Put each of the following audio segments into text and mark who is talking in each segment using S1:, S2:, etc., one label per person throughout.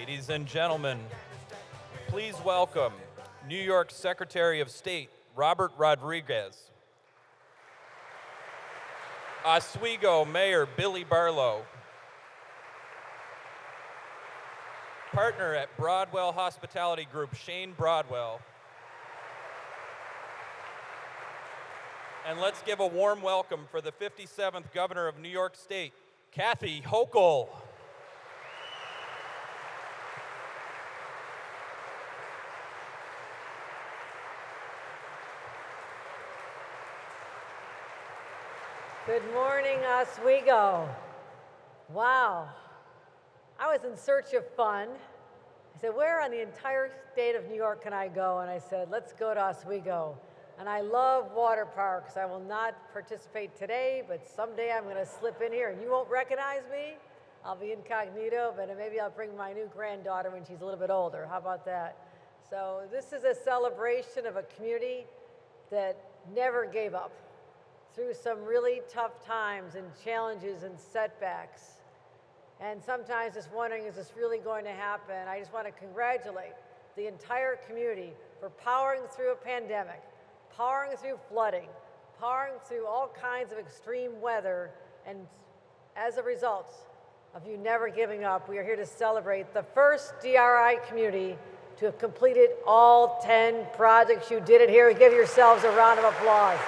S1: Ladies and gentlemen, please welcome New York Secretary of State, Robert Rodriguez. Oswego Mayor Billy Barlow. Partner at Broadwell Hospitality Group, Shane Broadwell. And let's give a warm welcome for the 57th Governor of New York State, Kathy Hochul.
S2: Good morning, Oswego. Wow. I was in search of fun. I said, where on the entire state of New York can I go? And I said, let's go to Oswego. And I love water parks. I will not participate today, but someday I'm going to slip in here and you won't recognize me. I'll be incognito, but maybe I'll bring my new granddaughter when she's a little bit older. How about that? So this is a celebration of a community that never gave up through some really tough times and challenges and setbacks. And sometimes just wondering, is this really going to happen? I just want to congratulate the entire community for powering through a pandemic, powering through flooding, powering through all kinds of extreme weather, and as a result of you never giving up, we are here to celebrate the first DRI community to have completed all 10 projects. You did it here. Give yourselves a round of applause.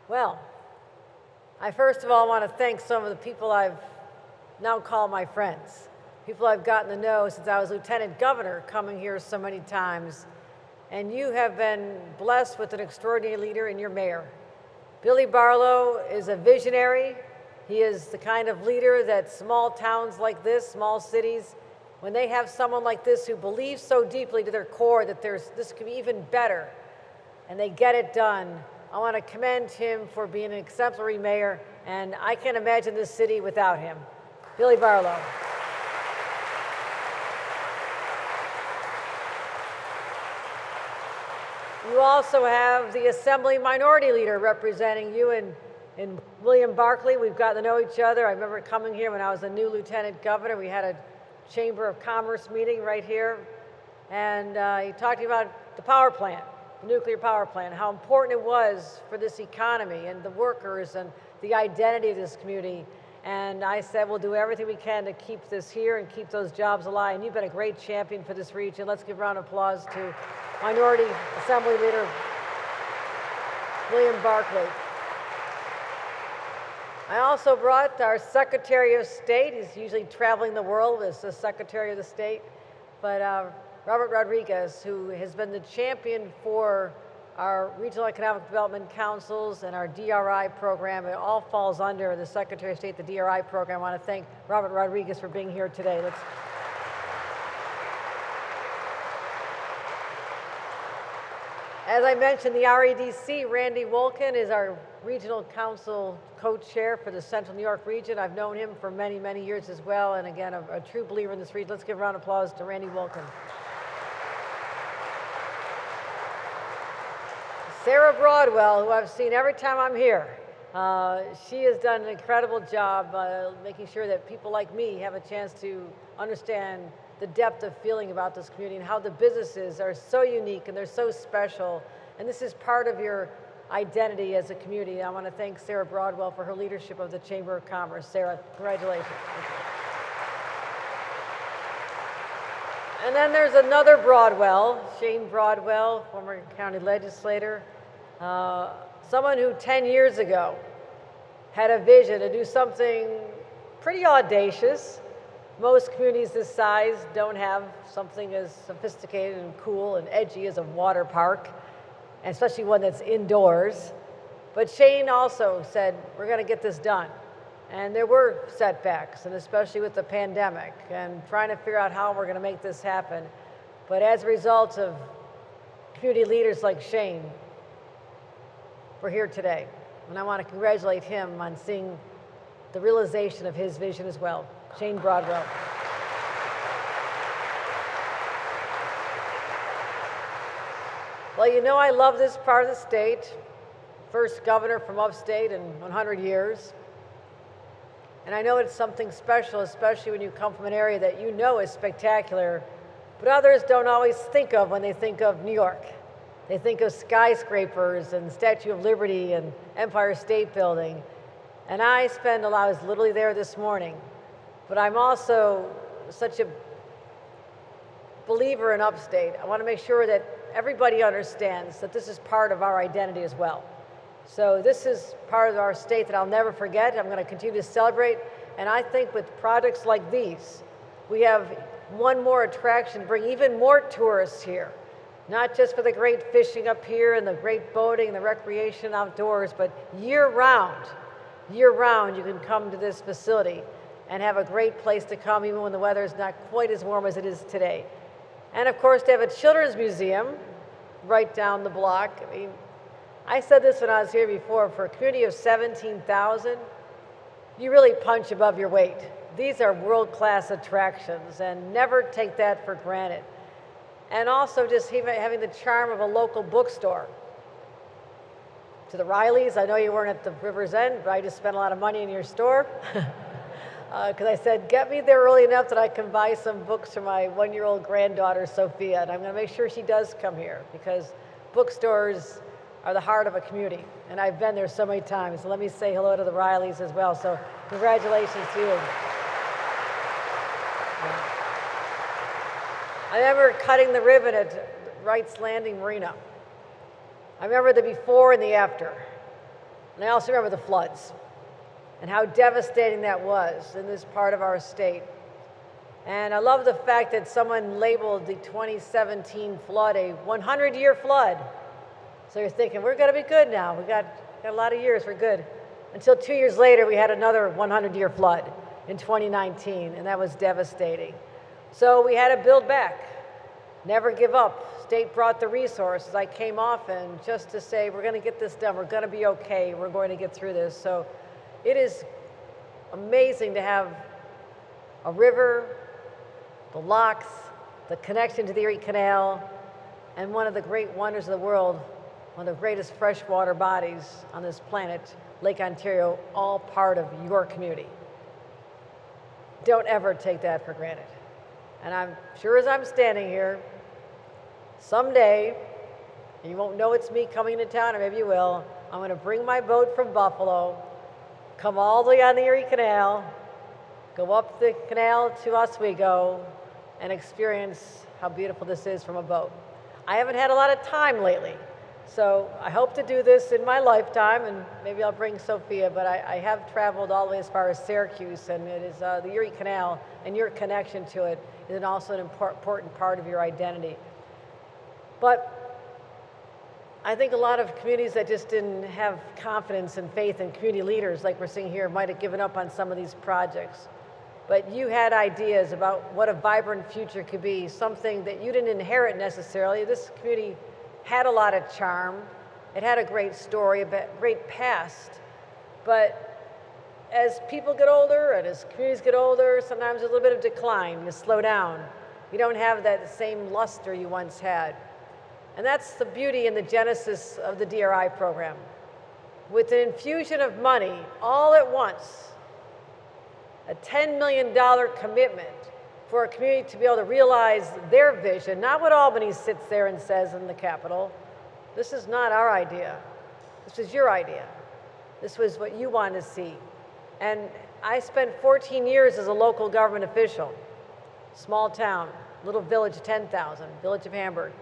S2: Well, I first of all want to thank some of the people I've now called my friends, people I've gotten to know since I was Lieutenant Governor, coming here so many times. And you have been blessed with an extraordinary leader in your mayor. Billy Barlow is a visionary. He is the kind of leader that small towns like this, small cities, when they have someone like this who believes so deeply to their core that this could be even better, and they get it done. I want to commend him for being an exemplary mayor, and I can't imagine this city without him. Billy Barlow. You also have the Assembly Minority Leader representing you in William Barclay. We've gotten to know each other. I remember coming here when I was a new Lieutenant Governor. We had a Chamber of Commerce meeting right here, and he talked about the power plant. The nuclear power plant, how important it was for this economy and the workers and the identity of this community. And I said, we'll do everything we can to keep this here and keep those jobs alive. And you've been a great champion for this region. Let's give a round of applause to Minority Assembly Leader William Barclay. I also brought our Secretary of State. He's usually traveling the world as the Secretary of the State, but Robert Rodriguez, who has been the champion for our Regional Economic Development Councils and our DRI program. It all falls under the Secretary of State, the DRI program. I want to thank Robert Rodriguez for being here today. As I mentioned, the REDC, Randy Wolkin, is our Regional Council co-chair for the Central New York region. I've known him for many, many years as well, and again, a true believer in this region. Let's give a round of applause to Randy Wolkin. Sarah Broadwell, who I've seen every time I'm here, she has done an incredible job making sure that people like me have a chance to understand the depth of feeling about this community and how the businesses are so unique and they're so special. And this is part of your identity as a community. I want to thank Sarah Broadwell for her leadership of the Chamber of Commerce. Sarah, congratulations. And then there's another Broadwell, Shane Broadwell, former county legislator, someone who 10 years ago had a vision to do something pretty audacious. Most communities this size don't have something as sophisticated and cool and edgy as a water park, and especially one that's indoors. But Shane also said, we're going to get this done. And there were setbacks, and especially with the pandemic, and trying to figure out how we're going to make this happen. But as a result of community leaders like Shane, we're here today. And I want to congratulate him on seeing the realization of his vision as well. Shane Broadwell. Well, you know I love this part of the state. first governor from upstate in 100 years. And I know it's something special, especially when you come from an area that you know is spectacular, but others don't always think of when they think of New York. They think of skyscrapers and Statue of Liberty and Empire State Building. And I was literally there this morning, but I'm also such a believer in upstate. I want to make sure that everybody understands that this is part of our identity as well. So this is part of our state that I'll never forget. I'm going to continue to celebrate. And I think with projects like these, we have one more attraction to bring even more tourists here. Not just for the great fishing up here and the great boating and the recreation outdoors, but year-round you can come to this facility and have a great place to come even when the weather is not quite as warm as it is today. And of course, to have a children's museum right down the block. I mean, I said this when I was here before, for a community of 17,000, you really punch above your weight. These are world-class attractions, and never take that for granted. And also just having the charm of a local bookstore. To the Rileys, I know you weren't at the River's End, but I just spent a lot of money in your store. Because I said, get me there early enough that I can buy some books for my one-year-old granddaughter, Sophia. And I'm going to make sure she does come here, because bookstores are the heart of a community. And I've been there so many times. So let me say hello to the Rileys as well. So congratulations to you. I remember cutting the ribbon at Wright's Landing Marina. I remember the before and the after. And I also remember the floods and how devastating that was in this part of our state. And I love the fact that someone labeled the 2017 flood a 100-year flood. So you're thinking, we're going to be good now. We got a lot of years, we're good. Until 2 years later, we had another 100-year flood in 2019, and that was devastating. So we had to build back, never give up. State brought the resources. I came often just to say, we're going to get this done. We're going to be okay. We're going to get through this. So it is amazing to have a river, the locks, the connection to the Erie Canal, and one of the great wonders of the world, one of the greatest freshwater bodies on this planet, Lake Ontario, all part of your community. Don't ever take that for granted. And I'm sure as I'm standing here, someday, and you won't know it's me coming into town, or maybe you will, I'm going to bring my boat from Buffalo, come all the way on the Erie Canal, go up the canal to Oswego, and experience how beautiful this is from a boat. I haven't had a lot of time lately, so I hope to do this in my lifetime, and maybe I'll bring Sophia, but I have traveled all the way as far as Syracuse, and it is the Erie Canal, and your connection to it is also an important part of your identity. But I think a lot of communities that just didn't have confidence and faith in community leaders like we're seeing here might have given up on some of these projects. But you had ideas about what a vibrant future could be, something that you didn't inherit necessarily. This community had a lot of charm. It had a great story, a great past. But as people get older and as communities get older, sometimes there's a little bit of decline. You slow down. You don't have that same luster you once had. And that's the beauty and the genesis of the DRI program. With an infusion of money all at once, a $10 million commitment for a community to be able to realize their vision, not what Albany sits there and says in the Capitol. This is not our idea. This is your idea. This was what you wanted to see. And I spent 14 years as a local government official, small town, little village of 10,000, village of Hamburg.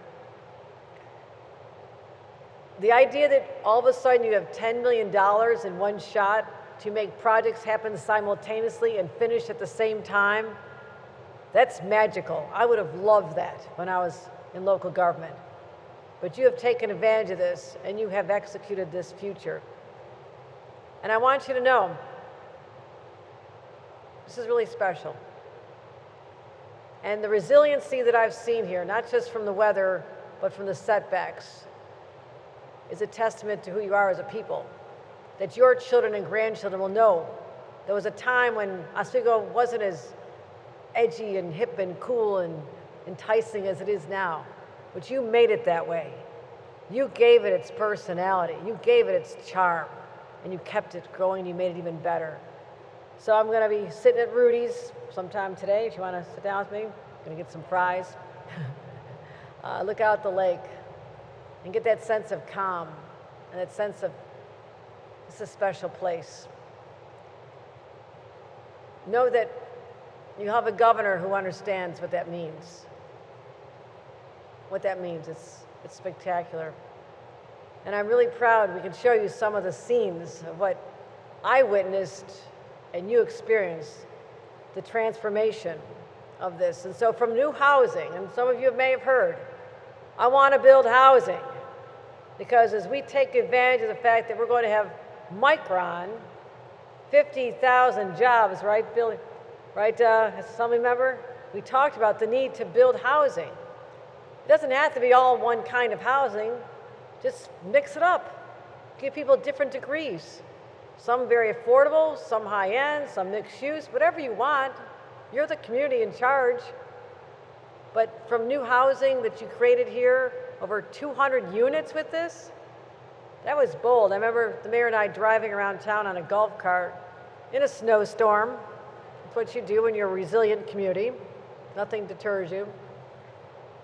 S2: The idea that all of a sudden you have $10 million in one shot to make projects happen simultaneously and finish at the same time, that's magical. I would have loved that when I was in local government. But you have taken advantage of this and you have executed this future. And I want you to know, this is really special. And the resiliency that I've seen here, not just from the weather, but from the setbacks, is a testament to who you are as a people. That your children and grandchildren will know there was a time when Oswego wasn't as edgy and hip and cool and enticing as it is now. But you made it that way. You gave it its personality. You gave it its charm. And you kept it growing and you made it even better. So I'm going to be sitting at Rudy's sometime today. If you want to sit down with me, I'm going to get some fries. Look out the lake and get that sense of calm and that sense of it's a special place. Know that you have a governor who understands what that means. What that means, it's spectacular. And I'm really proud we can show you some of the scenes of what I witnessed and you experienced, the transformation of this. And so from new housing, and some of you may have heard, I want to build housing because as we take advantage of the fact that we're going to have Micron, 50,000 jobs, right, Billy? Right, somebody remember? We talked about the need to build housing. It doesn't have to be all one kind of housing. Just mix it up. Give people different degrees. Some very affordable, some high-end, some mixed use, whatever you want. You're the community in charge. But from new housing that you created here, over 200 units with this, that was bold. I remember the mayor and I driving around town on a golf cart in a snowstorm. That's what you do when you're a resilient community. Nothing deters you.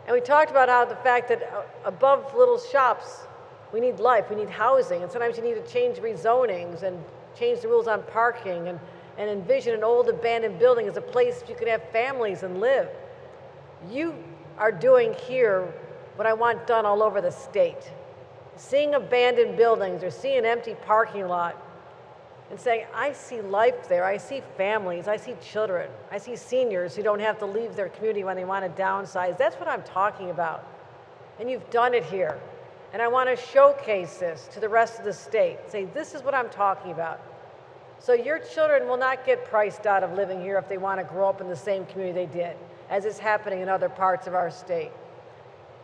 S2: And we talked about how the fact that above little shops, we need life, we need housing, and sometimes you need to change rezonings and change the rules on parking and envision an old abandoned building as a place you could have families and live. You are doing here what I want done all over the state. Seeing abandoned buildings or seeing an empty parking lot and saying, I see life there, I see families, I see children, I see seniors who don't have to leave their community when they want to downsize. That's what I'm talking about. And you've done it here. And I want to showcase this to the rest of the state. Say, this is what I'm talking about. So your children will not get priced out of living here if they want to grow up in the same community they did, as is happening in other parts of our state.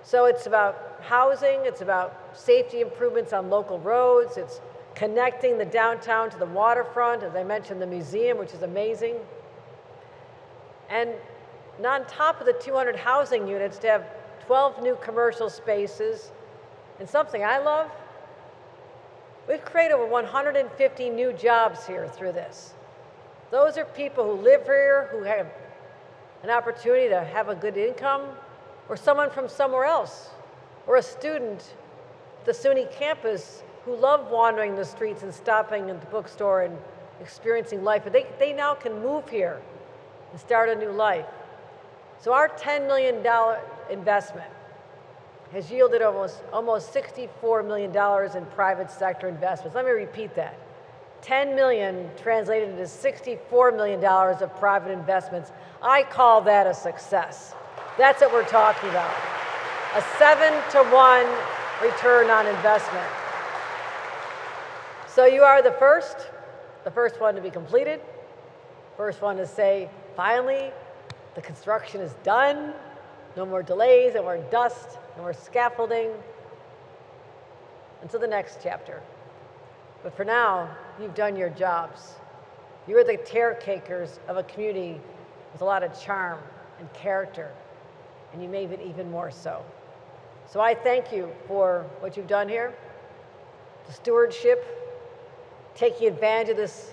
S2: So it's about housing, it's about safety improvements on local roads, it's connecting the downtown to the waterfront, as I mentioned, the museum, which is amazing. And on top of the 200 housing units, to have 12 new commercial spaces. And something I love, we've created over 150 new jobs here through this. Those are people who live here, who have an opportunity to have a good income, or someone from somewhere else, or a student at the SUNY campus who love wandering the streets and stopping at the bookstore and experiencing life. But they now can move here and start a new life. So our $10 million investment has yielded almost $64 million in private sector investments. Let me repeat that. 10 million translated into $64 million of private investments. I call that a success. That's what we're talking about. A 7-to-1 return on investment. So you are the first one to be completed, first one to say, finally, the construction is done, no more delays, no more dust, no more scaffolding, until the next chapter. But for now, you've done your jobs. You're the caretakers of a community with a lot of charm and character, and you made it even more so. So I thank you for what you've done here, the stewardship, taking advantage of this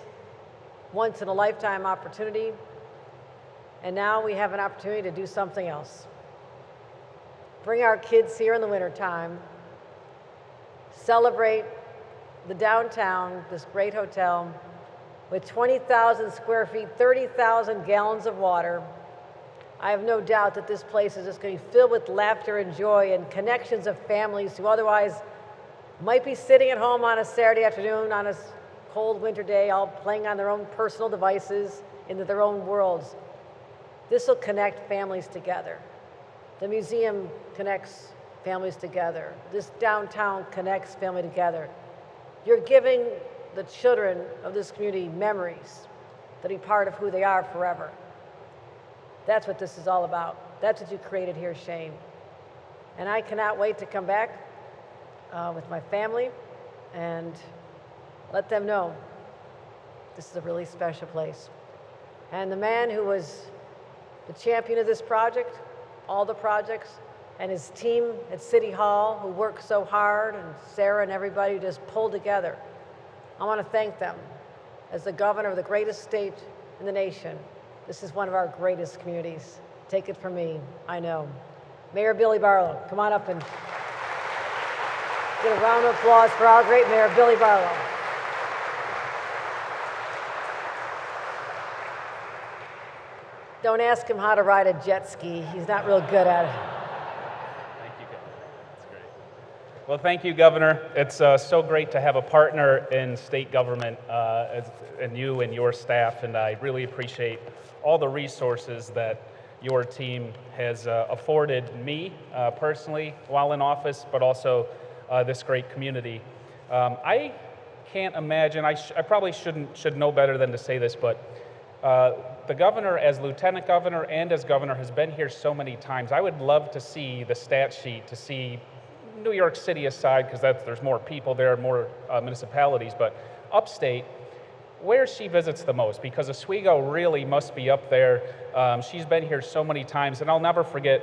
S2: once-in-a-lifetime opportunity, and now we have an opportunity to do something else. Bring our kids here in the wintertime, celebrate the downtown, this great hotel, with 20,000 square feet, 30,000 gallons of water. I have no doubt that this place is just going to be filled with laughter and joy and connections of families who otherwise might be sitting at home on a Saturday afternoon on a cold winter day, all playing on their own personal devices into their own worlds. This will connect families together. The museum connects families together. This downtown connects family together. You're giving the children of this community memories that be part of who they are forever. That's what this is all about. That's what you created here, Shane. And I cannot wait to come back with my family and let them know this is a really special place. And the man who was the champion of this project, all the projects, and his team at City Hall who worked so hard, and Sarah and everybody who just pulled together. I want to thank them. As the governor of the greatest state in the nation, this is one of our greatest communities. Take it from me, I know. Mayor Billy Barlow, come on up and get a round of applause for our great Mayor Billy Barlow. Don't ask him how to ride a jet ski. He's not real good at it.
S3: Thank you, Governor. That's great. Well, thank you, Governor. It's so great to have a partner in state government and you and your staff, and I really appreciate all the resources that your team has afforded me personally while in office, but also this great community. I can't imagine, I probably should know better than to say this, but the governor as lieutenant governor and as governor has been here so many times. I would love to see the stat sheet, to see New York City aside, because there's more people there, more municipalities, but upstate, where she visits the most, because Oswego really must be up there. She's been here so many times, and I'll never forget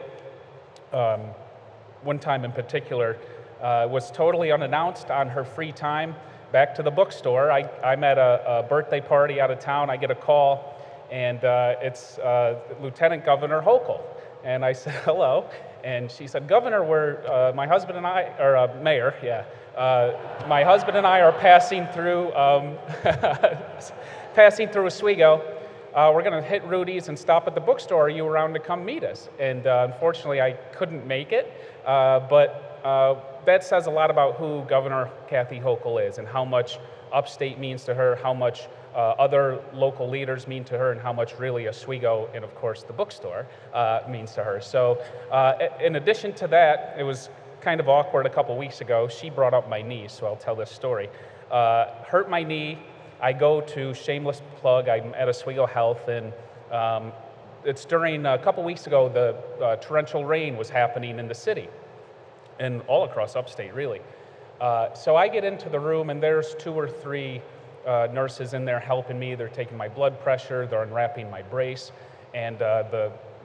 S3: one time in particular, was totally unannounced on her free time, back to the bookstore. I'm at a birthday party out of town. I get a call, and it's Lieutenant Governor Hokul. And I said, hello. And she said, Governor, my husband and I, or Mayor, yeah. My husband and I are passing through Oswego. We're going to hit Rudy's and stop at the bookstore. Are you around to come meet us? And unfortunately, I couldn't make it. But that says a lot about who Governor Kathy Hochul is and how much upstate means to her, how much other local leaders mean to her, and how much really Oswego and, of course, the bookstore means to her. So in addition to that, it was kind of awkward a couple weeks ago. She brought up my knee, so I'll tell this story. Hurt my knee. I go to, shameless plug, I'm at Oswego Health, and it's during, a couple weeks ago, the torrential rain was happening in the city, and all across upstate, really. So I get into the room, and there's 2 or 3 nurses in there helping me. They're taking my blood pressure, they're unwrapping my brace, and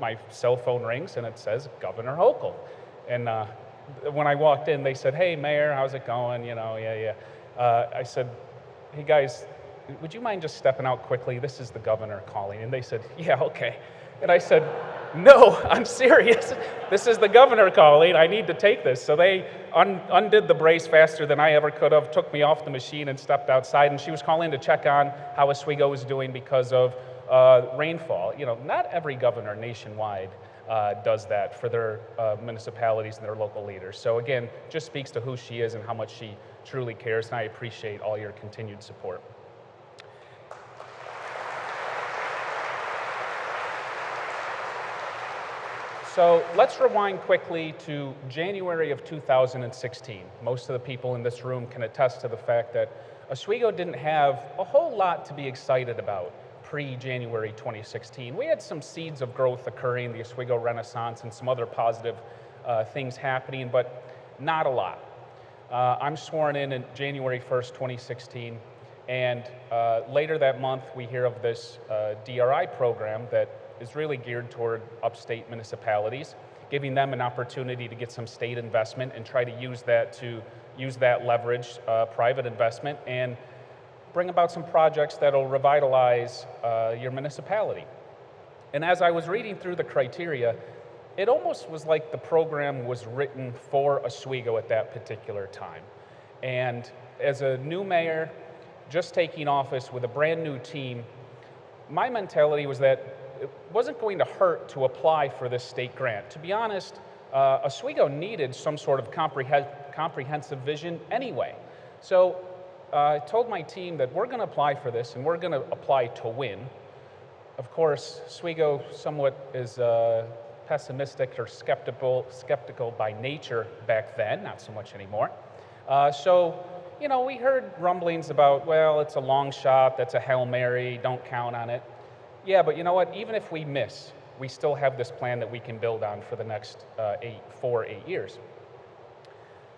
S3: my cell phone rings, and it says, Governor Hochul. And when I walked in, they said, hey, Mayor, how's it going? You know, yeah. I said, hey, guys, would you mind just stepping out quickly? This is the governor calling. And they said, yeah, okay. And I said, no, I'm serious. This is the governor calling. I need to take this. So they undid the brace faster than I ever could have, took me off the machine and stepped outside. And she was calling to check on how Oswego was doing because of rainfall. You know, not every governor nationwide does that for their municipalities and their local leaders. So again, just speaks to who she is and how much she truly cares. And I appreciate all your continued support. So let's rewind quickly to January of 2016. Most of the people in this room can attest to the fact that Oswego didn't have a whole lot to be excited about pre-January 2016. We had some seeds of growth occurring, the Oswego Renaissance and some other positive things happening, but not a lot. I'm sworn in January 1st, 2016, and later that month we hear of this DRI program that is really geared toward upstate municipalities, giving them an opportunity to get some state investment and try to use that leverage, private investment, and bring about some projects that'll revitalize your municipality. And as I was reading through the criteria, it almost was like the program was written for Oswego at that particular time. And as a new mayor, just taking office with a brand new team, my mentality was that it wasn't going to hurt to apply for this state grant. To be honest, Oswego needed some sort of comprehensive vision anyway. So I told my team that we're going to apply for this, and we're going to apply to win. Of course, Oswego somewhat is pessimistic or skeptical by nature back then, not so much anymore. So, you know, we heard rumblings about, well, it's a long shot, that's a Hail Mary, don't count on it. Yeah, but you know what? Even if we miss, we still have this plan that we can build on for the next 8 years.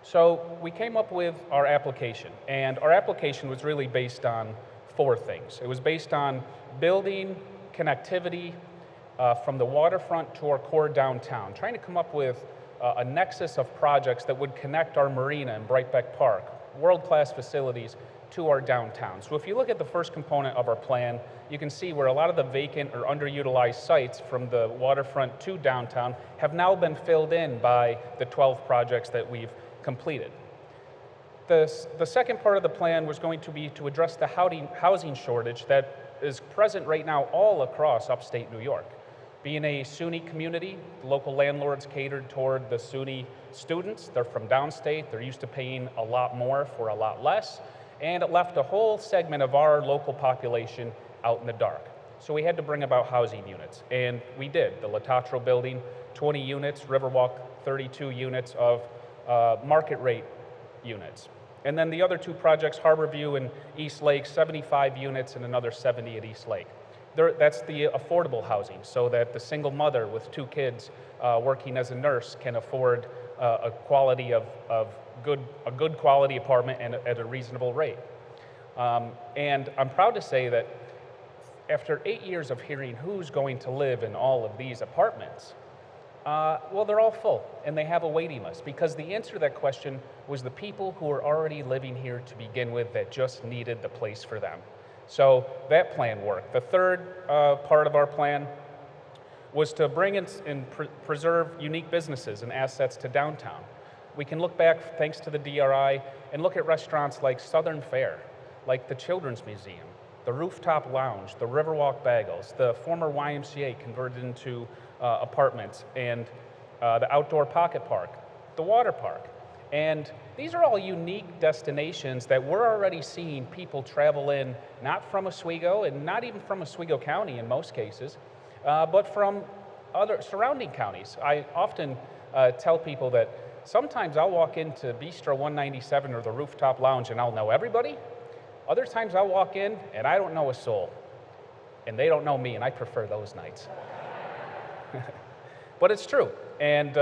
S3: So we came up with our application, and our application was really based on 4 things. It was based on building connectivity from the waterfront to our core downtown, trying to come up with a nexus of projects that would connect our marina and Brightbeck Park, world-class facilities, to our downtown. So if you look at the first component of our plan, you can see where a lot of the vacant or underutilized sites from the waterfront to downtown have now been filled in by the 12 projects that we've completed. The second part of the plan was going to be to address the housing shortage that is present right now all across upstate New York. Being a SUNY community, local landlords catered toward the SUNY students. They're from downstate, they're used to paying a lot more for a lot less, and it left a whole segment of our local population out in the dark. So we had to bring about housing units, and we did. The Latatro building, 20 units, Riverwalk, 32 units of market rate units. And then the other two projects, Harborview and East Lake, 75 units and another 70 at East Lake. That's the affordable housing, so that the single mother with 2 kids working as a nurse can afford a good quality apartment and at a reasonable rate. And I'm proud to say that after 8 years of hearing who's going to live in all of these apartments, well, they're all full, and they have a waiting list, because the answer to that question was the people who were already living here to begin with that just needed the place for them. So that plan worked. The third part of our plan was to bring in and preserve unique businesses and assets to downtown. We can look back, thanks to the DRI, and look at restaurants like Southern Fare, like the Children's Museum, the Rooftop Lounge, the Riverwalk Bagels, the former YMCA converted into apartments, and the Outdoor Pocket Park, the Water Park. And these are all unique destinations that we're already seeing people travel in, not from Oswego, and not even from Oswego County in most cases, but from other surrounding counties. I often tell people that sometimes I'll walk into Bistro 197 or the Rooftop Lounge and I'll know everybody. Other times I'll walk in and I don't know a soul, and they don't know me, and I prefer those nights. But it's true. And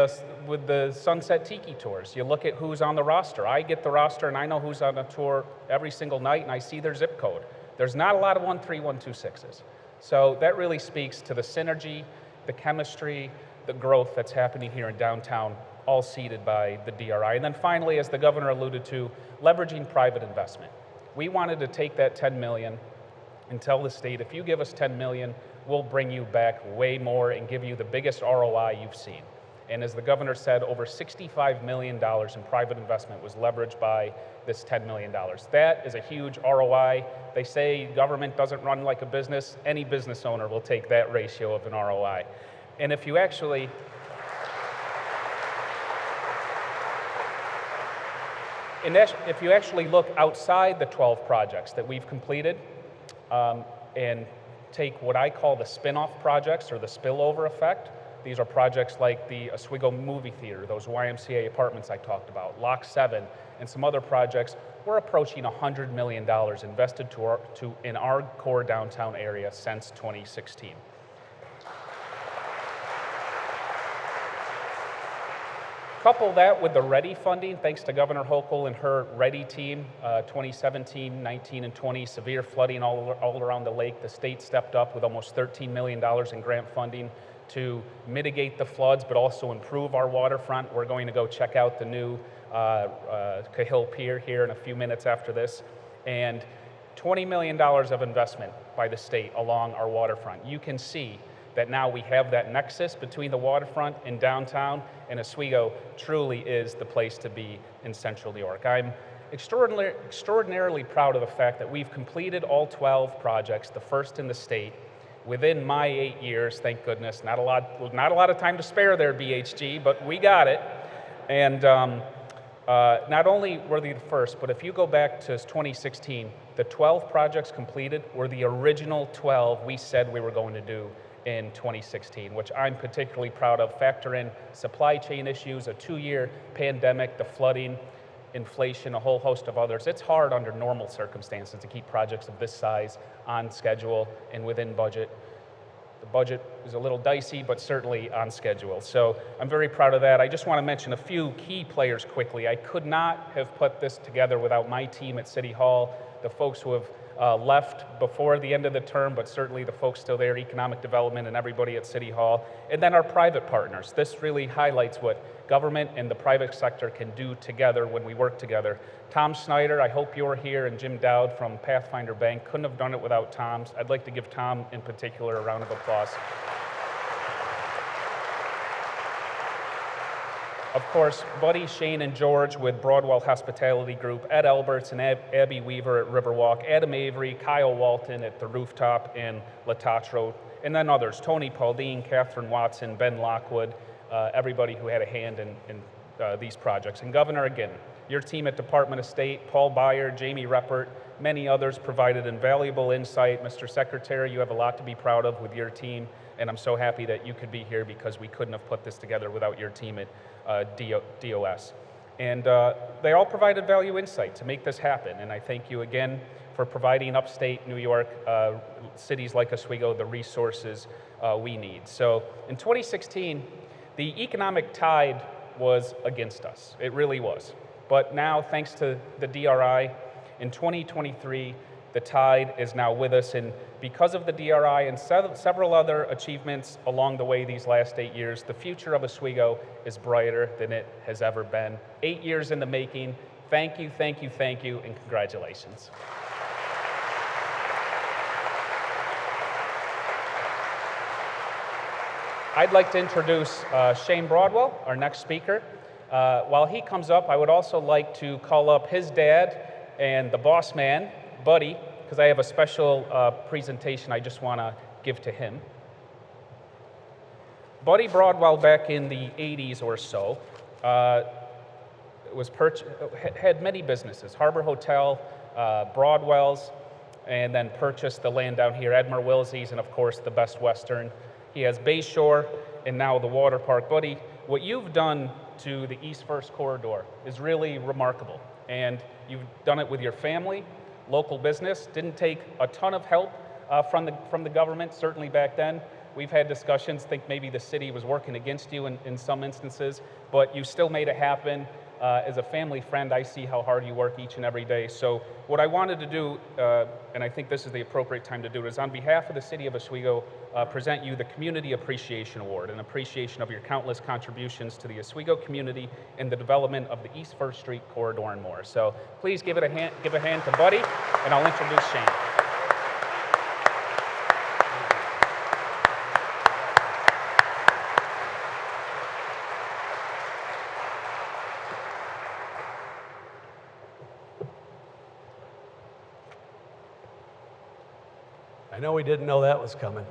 S3: with the Sunset Tiki tours, you look at who's on the roster. I get the roster and I know who's on a tour every single night, and I see their zip code. There's not a lot of 13126s. So that really speaks to the synergy, the chemistry, the growth that's happening here in downtown, all seeded by the DRI. And then finally, as the governor alluded to, leveraging private investment. We wanted to take that 10 million and tell the state, if you give us 10 million, we'll bring you back way more and give you the biggest ROI you've seen. And as the governor said, over $65 million in private investment was leveraged by this $10 million. That is a huge ROI. They say government doesn't run like a business. Any business owner will take that ratio of an ROI. And if you actually, look outside the 12 projects that we've completed and take what I call the spin-off projects or the spillover effect. These are projects like the Oswego movie theater, those YMCA apartments I talked about, Lock 7, and some other projects. We're approaching $100 million invested in our core downtown area since 2016. Couple that with the READY funding, thanks to Governor Hokul and her READY team, 2017, 19, and 20, severe flooding all around the lake. The state stepped up with almost $13 million in grant funding to mitigate the floods, but also improve our waterfront. We're going to go check out the new Cahill Pier here in a few minutes after this. And $20 million of investment by the state along our waterfront. You can see that now we have that nexus between the waterfront and downtown, and Oswego truly is the place to be in Central New York. I'm extraordinarily proud of the fact that we've completed all 12 projects, the first in the state, within my 8 years, thank goodness. Not a lot of time to spare there, BHG, but we got it. And not only were they the first, but if you go back to 2016, the 12 projects completed were the original 12 we said we were going to do in 2016, which I'm particularly proud of. Factor in supply chain issues, a 2-year pandemic, the flooding, inflation, a whole host of others. It's hard under normal circumstances to keep projects of this size on schedule and within budget. The budget is a little dicey, but certainly on schedule. So I'm very proud of that. I just want to mention a few key players quickly. I could not have put this together without my team at City Hall, the folks who have left before the end of the term, but certainly the folks still there, economic development and everybody at City Hall, and then our private partners. This really highlights what government and the private sector can do together when we work together. Tom Snyder, I hope you're here, and Jim Dowd from Pathfinder Bank. Couldn't have done it without Tom's. I'd like to give Tom in particular a round of applause. Of course, Buddy, Shane, and George with Broadwell Hospitality Group, Ed Alberts and Abby Weaver at Riverwalk, Adam Avery, Kyle Walton at The Rooftop in Latatro, and then others, Tony Pauldine, Catherine Watson, Ben Lockwood, everybody who had a hand in these projects. And Governor, again, your team at Department of State, Paul Byer, Jamie Reppert, many others provided invaluable insight. Mr. Secretary, you have a lot to be proud of with your team, and I'm so happy that you could be here because we couldn't have put this together without your team at DOS. And they all provided value insight to make this happen, and I thank you again for providing upstate New York, cities like Oswego, the resources we need. So in 2016, the economic tide was against us. It really was. But now, thanks to the DRI, in 2023, the tide is now with us, and because of the DRI and several other achievements along the way these last 8 years, the future of Oswego is brighter than it has ever been. 8 years in the making. Thank you, thank you, thank you, and congratulations. I'd like to introduce Shane Broadwell, our next speaker. While he comes up, I would also like to call up his dad and the boss man, Buddy, because I have a special presentation I just want to give to him. Buddy Broadwell, back in the 80s or so, had many businesses, Harbor Hotel, Broadwell's, and then purchased the land down here, Edmure Willsey's, and of course the Best Western. He has Bayshore and now the water park. Buddy, what you've done to the East First Corridor is really remarkable, and you've done it with your family, local business. Didn't take a ton of help from the government, certainly back then. We've had discussions, think maybe the city was working against you in some instances, but you still made it happen. As a family friend, I see how hard you work each and every day. So what I wanted to do, and I think this is the appropriate time to do it, is on behalf of the city of Oswego, present you the Community Appreciation Award, an appreciation of your countless contributions to the Oswego community in the development of the East First Street corridor and more. So please give a hand to Buddy, and I'll introduce Shane.
S4: I know we didn't know that was coming.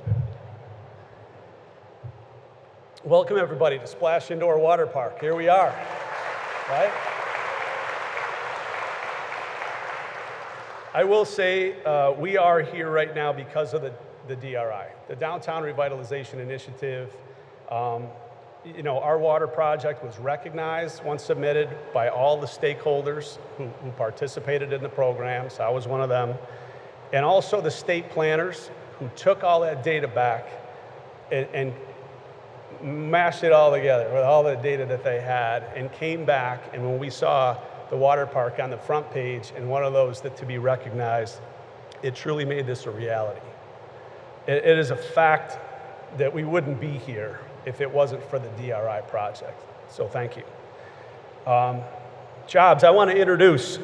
S4: Welcome everybody to Splash Indoor Water Park. Here we are, right? I will say we are here right now because of the DRI, the Downtown Revitalization Initiative. You know, our water project was recognized once submitted by all the stakeholders who participated in the programs. I was one of them. And also the state planners who took all that data back and mashed it all together with all the data that they had and came back, and when we saw the water park on the front page and one of those that to be recognized, it truly made this a reality. It is a fact that we wouldn't be here if it wasn't for the DRI project, so thank you. Jobs, I want to introduce,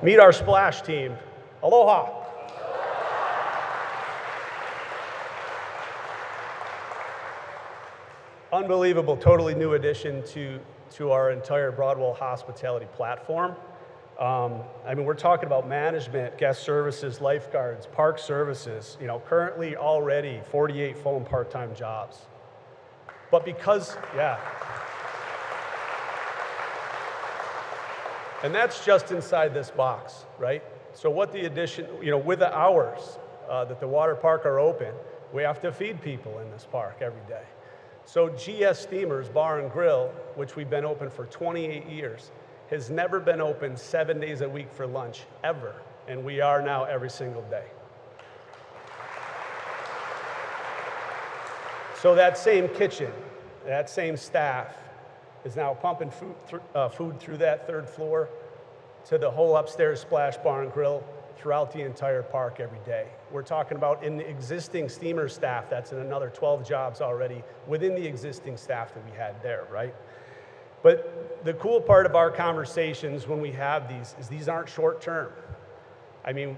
S4: meet our Splash team. Aloha. Unbelievable, totally new addition to our entire Broadwell hospitality platform. I mean, we're talking about management, guest services, lifeguards, park services, you know, currently already 48 full and part-time jobs. But because, yeah. And that's just inside this box, right? So what the addition, you know, with the hours that the water park are open, we have to feed people in this park every day. So GS Steamers Bar and Grill, which we've been open for 28 years, has never been open 7 days a week for lunch, ever. And we are now every single day. So that same kitchen, that same staff is now pumping food through that third floor to the whole upstairs Splash Bar and Grill throughout the entire park every day. We're talking about in the existing steamer staff, that's in another 12 jobs already within the existing staff that we had there, right? But the cool part of our conversations when we have these is these aren't short term. I mean,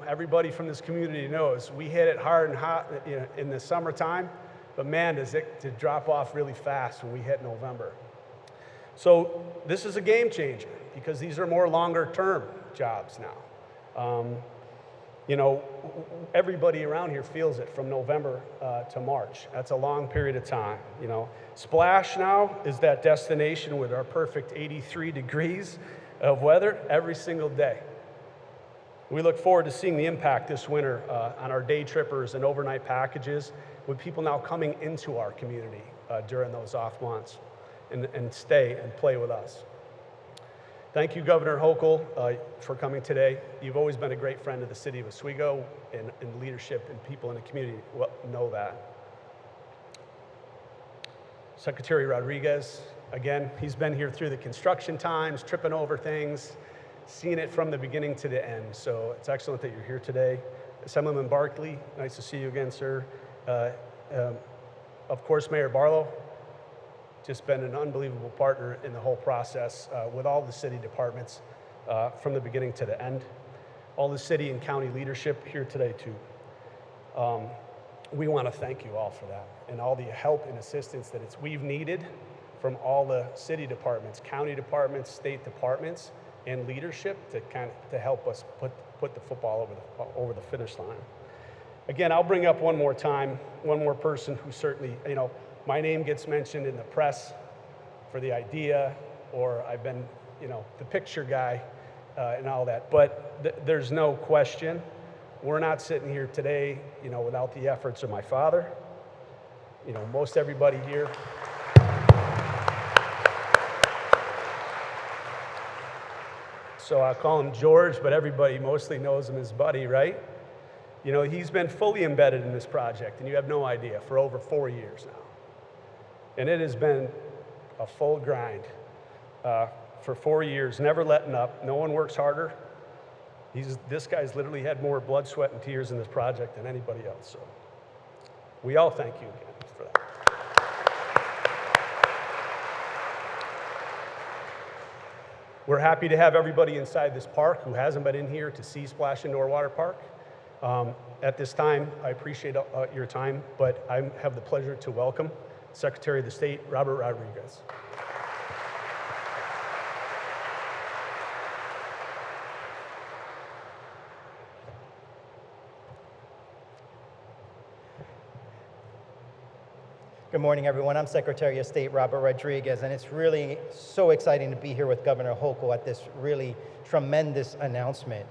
S4: everybody from this community knows we hit it hard and hot in the summertime, but man, does it to drop off really fast when we hit November. So this is a game changer because these are more longer term jobs now. You know, everybody around here feels it from November to March. That's a long period of time, you know. Splash now is that destination with our perfect 83 degrees of weather every single day. We look forward to seeing the impact this winter on our day trippers and overnight packages with people now coming into our community during those off months and stay and play with us. Thank you, Governor Hochul, for coming today. You've always been a great friend of the city of Oswego and leadership and people in the community know that. Secretary Rodriguez, again, he's been here through the construction times, tripping over things, seeing it from the beginning to the end. So it's excellent that you're here today. Assemblyman Barkley, nice to see you again, sir. Of course, Mayor Barlow, just been an unbelievable partner in the whole process with all the city departments from the beginning to the end. All the city and county leadership here today too. We want to thank you all for that and all the help and assistance that we've needed from all the city departments, county departments, state departments, and leadership to help us put the football over the finish line. Again, I'll bring up one more time, one more person who certainly, you know, my name gets mentioned in the press for the idea, or I've been, you know, the picture guy and all that. But there's no question, we're not sitting here today, you know, without the efforts of my father. You know, most everybody here. So I call him George, but everybody mostly knows him as Buddy, right? You know, he's been fully embedded in this project, and you have no idea, for over 4 years now. And it has been a full grind for 4 years, never letting up. No one works harder. This guy's literally had more blood, sweat, and tears in this project than anybody else. So we all thank you again for that. We're happy to have everybody inside this park who hasn't been in here to see Splash Indoor Water Park. At this time, I appreciate your time, but I have the pleasure to welcome Secretary of the State, Robert Rodriguez.
S5: Good morning, everyone. I'm Secretary of State Robert Rodriguez, and it's really so exciting to be here with Governor Hochul at this really tremendous announcement.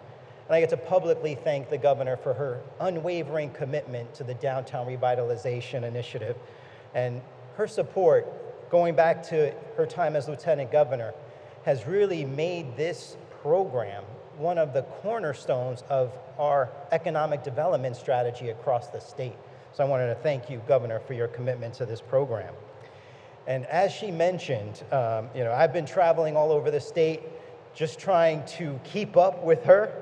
S5: And I get to publicly thank the governor for her unwavering commitment to the Downtown Revitalization Initiative and her support, going back to her time as Lieutenant Governor, has really made this program one of the cornerstones of our economic development strategy across the state. So I wanted to thank you, Governor, for your commitment to this program. And as she mentioned, you know, I've been traveling all over the state just trying to keep up with her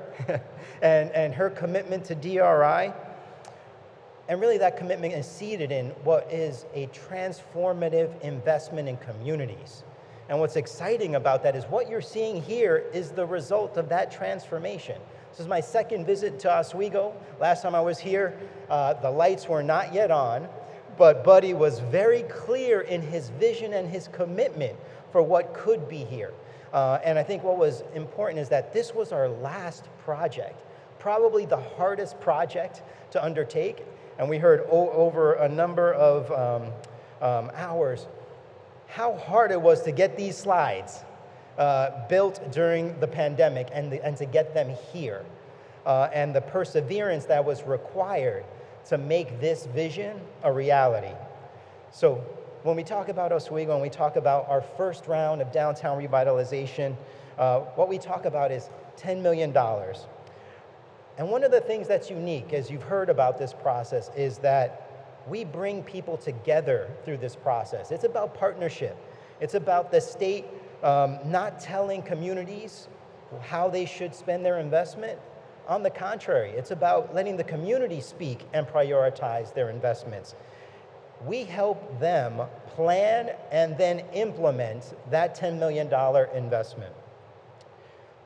S5: and her commitment to DRI. And really that commitment is seated in what is a transformative investment in communities. And what's exciting about that is what you're seeing here is the result of that transformation. This is my second visit to Oswego. Last time I was here, the lights were not yet on, but Buddy was very clear in his vision and his commitment for what could be here. And I think what was important is that this was our last project, probably the hardest project to undertake. And we heard over a number of hours how hard it was to get these slides built during the pandemic and to get them here. And the perseverance that was required to make this vision a reality. So when we talk about Oswego and we talk about our first round of downtown revitalization, what we talk about is $10 million. And one of the things that's unique, as you've heard about this process, is that we bring people together through this process. It's about partnership. It's about the state not telling communities how they should spend their investment. On the contrary, it's about letting the community speak and prioritize their investments. We help them plan and then implement that $10 million investment.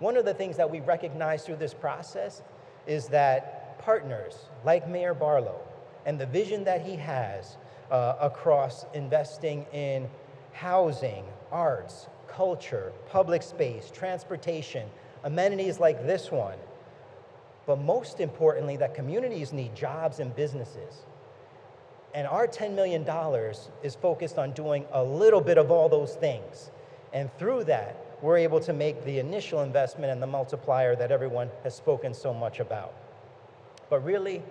S5: One of the things that we recognize through this process is that partners like Mayor Barlow and the vision that he has across investing in housing, arts, culture, public space, transportation, amenities like this one, but most importantly, that communities need jobs and businesses. And our $10 million is focused on doing a little bit of all those things. And through that, we're able to make the initial investment and the multiplier that everyone has spoken so much about. But really,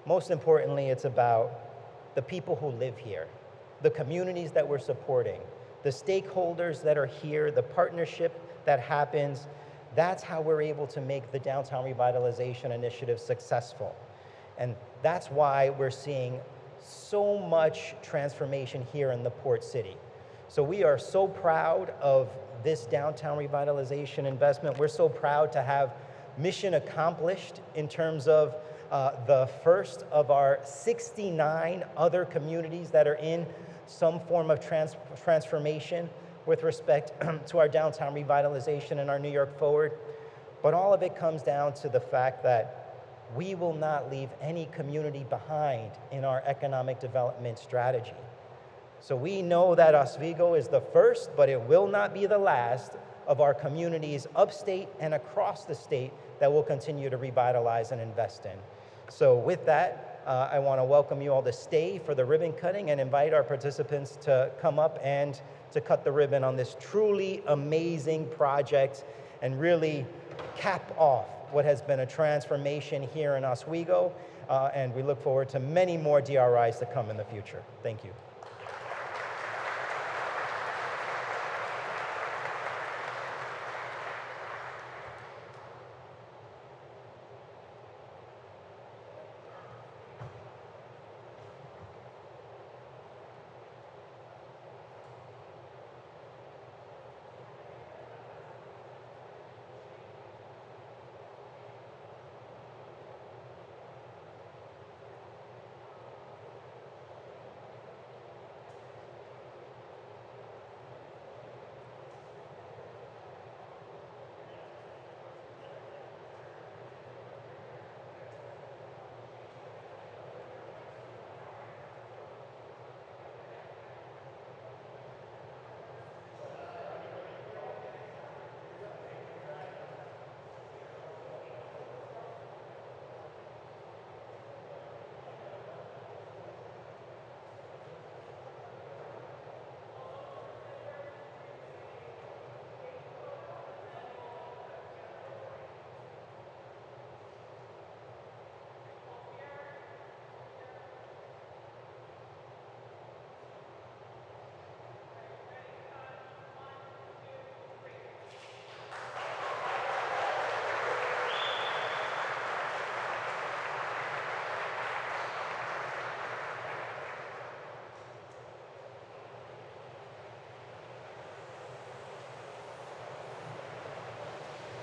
S5: most importantly, it's about the people who live here, the communities that we're supporting, the stakeholders that are here, the partnership that happens. That's how we're able to make the Downtown Revitalization Initiative successful. And that's why we're seeing so much transformation here in the Port City. So we are so proud of this downtown revitalization investment. We're so proud to have mission accomplished in terms of the first of our 69 other communities that are in some form of transformation with respect to our downtown revitalization and our New York Forward. But all of it comes down to the fact that we will not leave any community behind in our economic development strategy. So we know that Oswego is the first, but it will not be the last of our communities upstate and across the state that we'll continue to revitalize and invest in. So with that, I want to welcome you all to stay for the ribbon cutting and invite our participants to come up and to cut the ribbon on this truly amazing project and really cap off what has been a transformation here in Oswego. And we look forward to many more DRIs to come in the future. Thank you.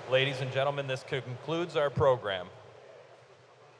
S1: Ladies and gentlemen, this concludes our program.